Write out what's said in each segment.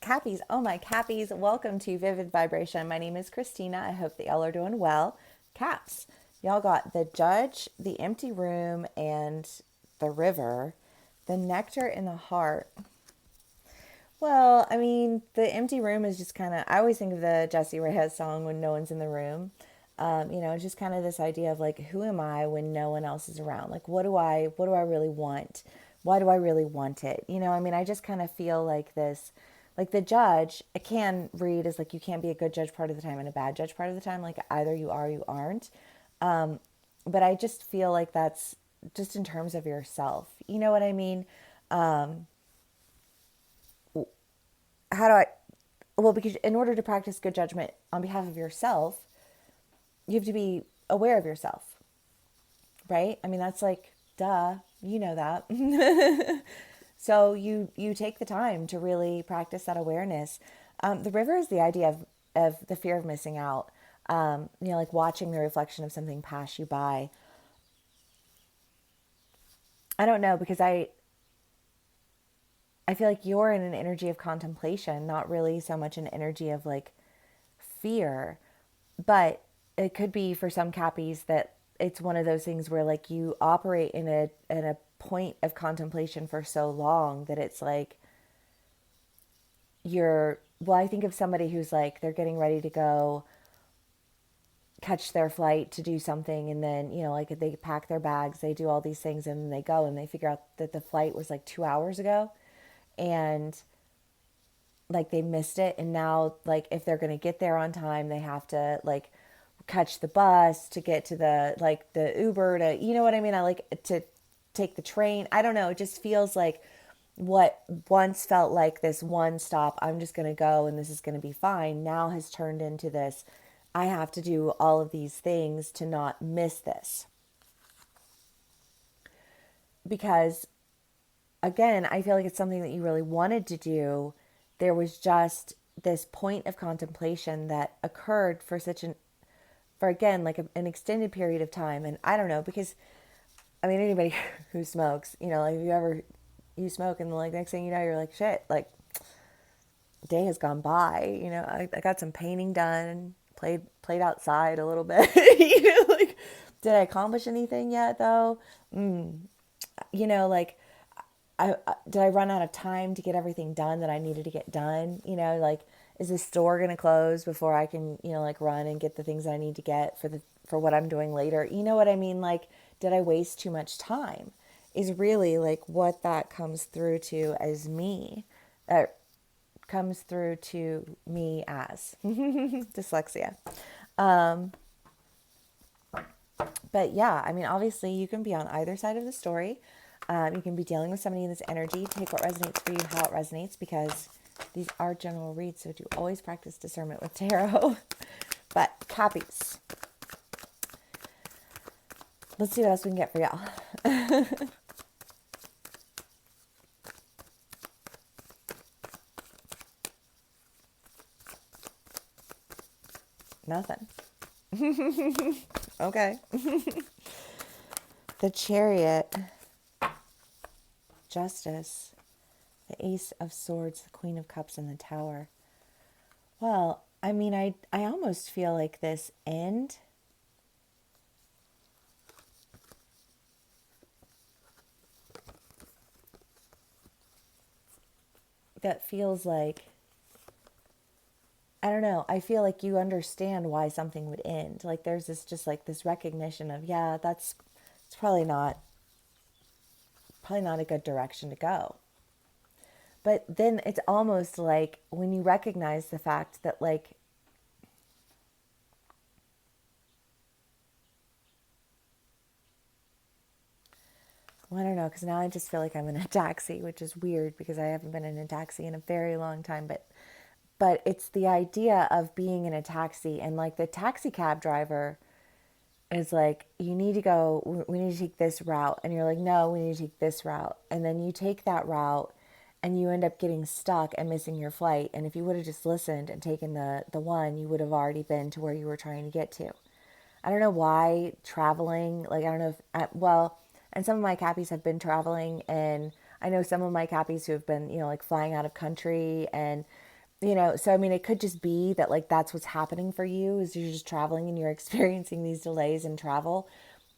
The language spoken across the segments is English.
Cappies, oh my Cappies, welcome to Vivid Vibration. My name is Christina. I hope that y'all are doing well. Caps, y'all got the Judge, the Empty Room, and the River, the Nectar in the Heart. Well, I mean, the Empty Room is just kind of, I always think of the Jessie Reyez song, When No One's in the Room. It's just kind of this idea of like, who am I when no one else is around? Like, what do I really want? Why do I really want it? I just kind of feel like this, like the judge, it can read as like, you can't be a good judge part of the time and a bad judge part of the time. Like either you are, or you aren't. But I just feel like that's just in terms of yourself. You know what I mean? How do I, well, because in order to practice good judgment on behalf of yourself, you have to be aware of yourself, right? I mean, that's like, duh, you know that. So you take the time to really practice that awareness. The river is the idea of the fear of missing out. Like watching the reflection of something pass you by. I don't know, because I feel like you're in an energy of contemplation, not really so much an energy of like fear. But it could be for some cappies that it's one of those things where like you operate in a point of contemplation for so long that it's like I think of somebody who's like they're getting ready to go catch their flight to do something, and then like they pack their bags, they do all these things, and then they go and they figure out that the flight was like 2 hours ago, and like they missed it, and now like if they're going to get there on time, they have to like catch the bus to get to the Uber to, you know what I mean? I like to take the train. I don't know. It just feels like what once felt like this one stop, I'm just going to go and this is going to be fine, now has turned into this, I have to do all of these things to not miss this. Because again, I feel like it's something that you really wanted to do. There was just this point of contemplation that occurred for again, like an extended period of time. And I don't know, because I mean, anybody who smokes, like if you smoke and like next thing you know, you're like, shit, like day has gone by, I got some painting done, played outside a little bit, like, did I accomplish anything yet though? Like, did I run out of time to get everything done that I needed to get done? Like, is the store going to close before I can, like run and get the things that I need to get for what I'm doing later? You know what I mean? Like, did I waste too much time? Is really like what that comes through to as me, comes through to me as dyslexia. But yeah, I mean, obviously you can be on either side of the story. You can be dealing with somebody in this energy. Take what resonates for you and how it resonates, because these are general reads, so do always practice discernment with tarot. But Cappies, let's see what else we can get for y'all. Nothing. Okay. The Chariot, Justice, the Ace of Swords, the Queen of Cups, and the Tower. Well, I mean, I almost feel like this end that feels like, I don't know, I feel like you understand why something would end. Like there's this just like this recognition of, yeah, it's probably not a good direction to go. But then it's almost like when you recognize the fact that like well, I don't know, because now I just feel like I'm in a taxi, which is weird because I haven't been in a taxi in a very long time. But it's the idea of being in a taxi, and like the taxi cab driver is like, you need to go, we need to take this route. And you're like, no, we need to take this route. And then you take that route and you end up getting stuck and missing your flight. And if you would have just listened and taken the one, you would have already been to where you were trying to get to. I don't know why traveling, like, I don't know if, well, and some of my cappies have been traveling, and I know some of my cappies who have been, like flying out of country, and So I mean, it could just be that like that's what's happening for you is you're just traveling and you're experiencing these delays in travel.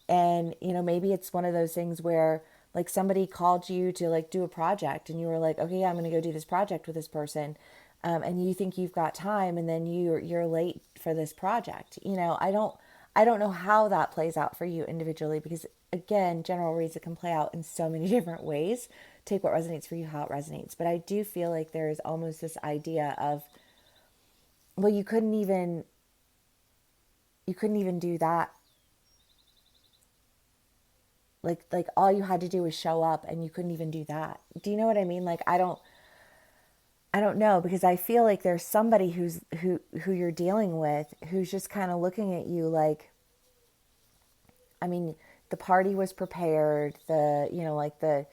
And, maybe it's one of those things where like somebody called you to like do a project and you were like, okay, yeah, I'm going to go do this project with this person. And you think you've got time and then you're late for this project. I don't know how that plays out for you individually because again, general reads can play out in so many different ways. Take what resonates for you, how it resonates. But I do feel like there is almost this idea of, well, you couldn't even do that. Like all you had to do was show up and you couldn't even do that. Do you know what I mean? Like I don't know because I feel like there's somebody who you're dealing with who's just kind of looking at you like, I mean, the party was prepared, like the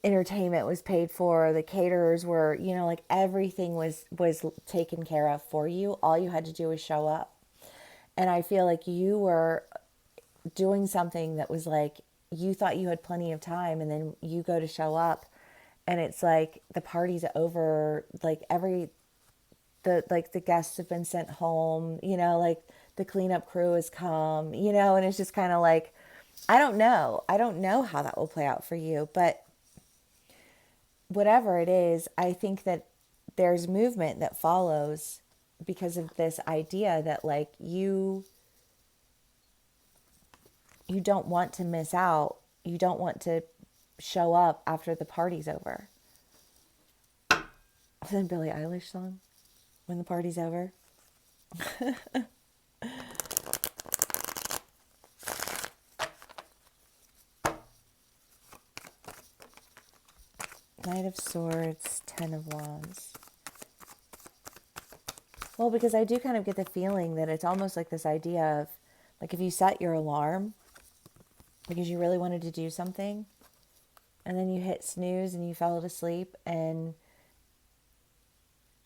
entertainment was paid for, the caterers were, like everything was taken care of for you. All you had to do was show up. And I feel like you were doing something that was like you thought you had plenty of time and then you go to show up and it's like the party's over, like the guests have been sent home, like the cleanup crew has come, and it's just kind of like I don't know how that will play out for you, but whatever it is, I think that there's movement that follows because of this idea that like you don't want to miss out. You don't want to show up after the party's over. Is that a Billie Eilish song? When the party's over? Knight of Swords, Ten of Wands. Well, because I do kind of get the feeling that it's almost like this idea of, like if you set your alarm because you really wanted to do something and then you hit snooze and you fell asleep and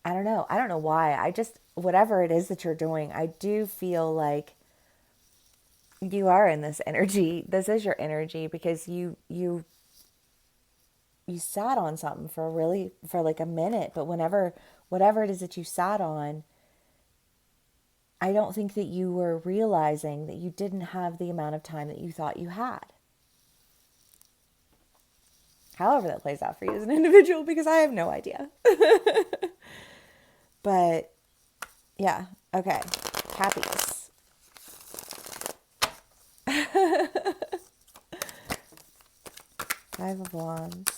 I don't know why. Whatever it is that you're doing, I do feel like you are in this energy. This is your energy because you sat on something for like a minute, but whatever it is that you sat on, I don't think that you were realizing that you didn't have the amount of time that you thought you had. However that plays out for you as an individual, because I have no idea. But yeah, okay. Cappies. Five of Wands.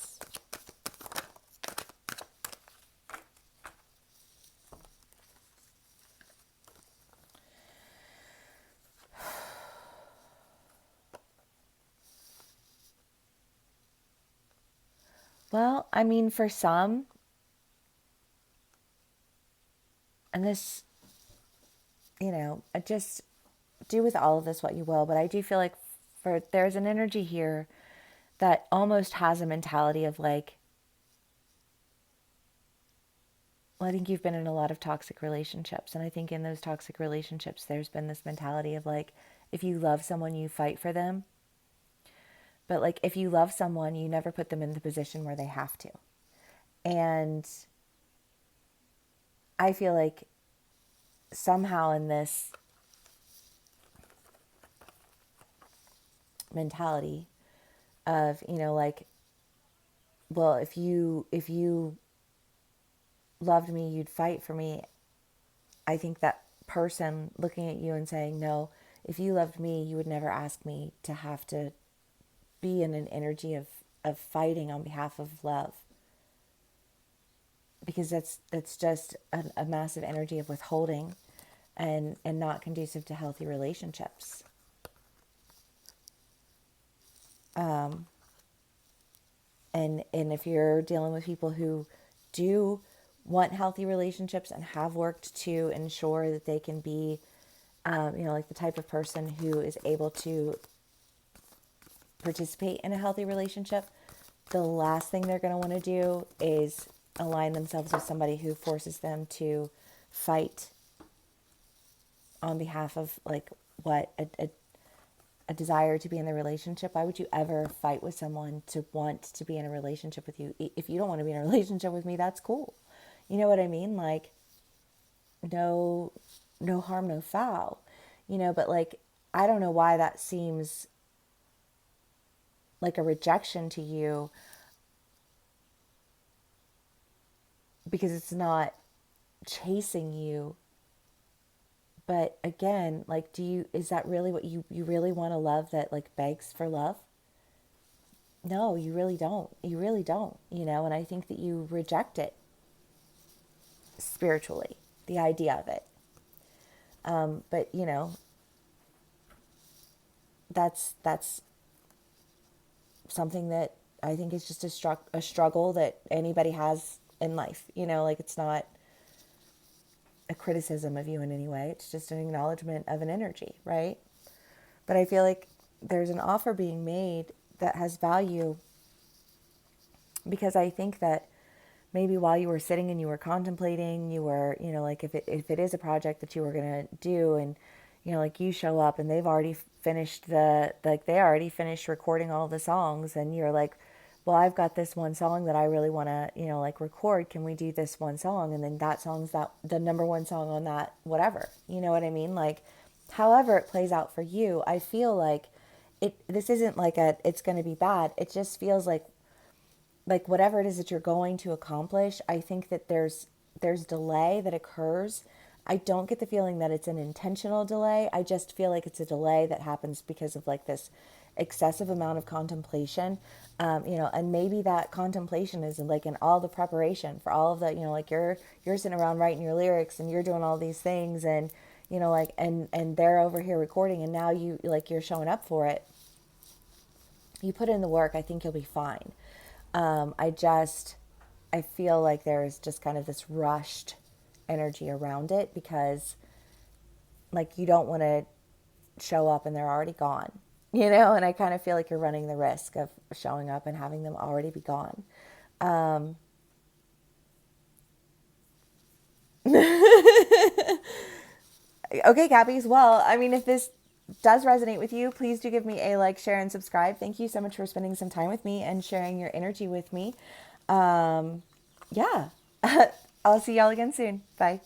Well, I mean, for some, and this, just do with all of this what you will, but I do feel like there's an energy here that almost has a mentality of like, well, I think you've been in a lot of toxic relationships. And I think in those toxic relationships, there's been this mentality of like, if you love someone, you fight for them. But like, if you love someone, you never put them in the position where they have to. And I feel like somehow in this mentality of, like, well, if you loved me, you'd fight for me. I think that person looking at you and saying, no, if you loved me, you would never ask me to have to be in an energy of fighting on behalf of love. Because that's just a massive energy of withholding and not conducive to healthy relationships. And if you're dealing with people who do want healthy relationships and have worked to ensure that they can be, like the type of person who is able to participate in a healthy relationship, the last thing they're going to want to do is align themselves with somebody who forces them to fight on behalf of like what a desire to be in the relationship. Why would you ever fight with someone to want to be in a relationship with you? If you don't want to be in a relationship with me, that's cool. You know what I mean? Like, no, no harm, no foul, but like, I don't know why that seems like a rejection to you, because it's not chasing you. But again, like, is that really what you really want, a love that like begs for love? No, you really don't. You really don't, and I think that you reject it spiritually, the idea of it. But that's something that I think is just a struggle that anybody has in life. Like, it's not a criticism of you in any way. It's just an acknowledgement of an energy, right? But I feel like there's an offer being made that has value, because I think that maybe while you were sitting and you were contemplating, you were, like, if it is a project that you were going to do, and, like, you show up and they've already finished they already finished recording all the songs, and you're like, well, I've got this one song that I really want to, like, record. Can we do this one song? And then that song's the number one song on that, whatever. You know what I mean? Like, however it plays out for you, I feel like this isn't like it's going to be bad. It just feels like whatever it is that you're going to accomplish, I think that there's delay that occurs. I don't get the feeling that it's an intentional delay. I just feel like it's a delay that happens because of like this excessive amount of contemplation. And maybe that contemplation is like in all the preparation for all of the, like, you're sitting around writing your lyrics and you're doing all these things, and like, and they're over here recording, and now you're showing up for it. You put in the work, I think you'll be fine. I feel like there's just kind of this rushed energy around it, because like, you don't want to show up and they're already gone, and I kind of feel like you're running the risk of showing up and having them already be gone. Okay, Cappies. Well, I mean, if this does resonate with you, please do give me a like, share, and subscribe. Thank you so much for spending some time with me and sharing your energy with me. Yeah. I'll see y'all again soon. Bye.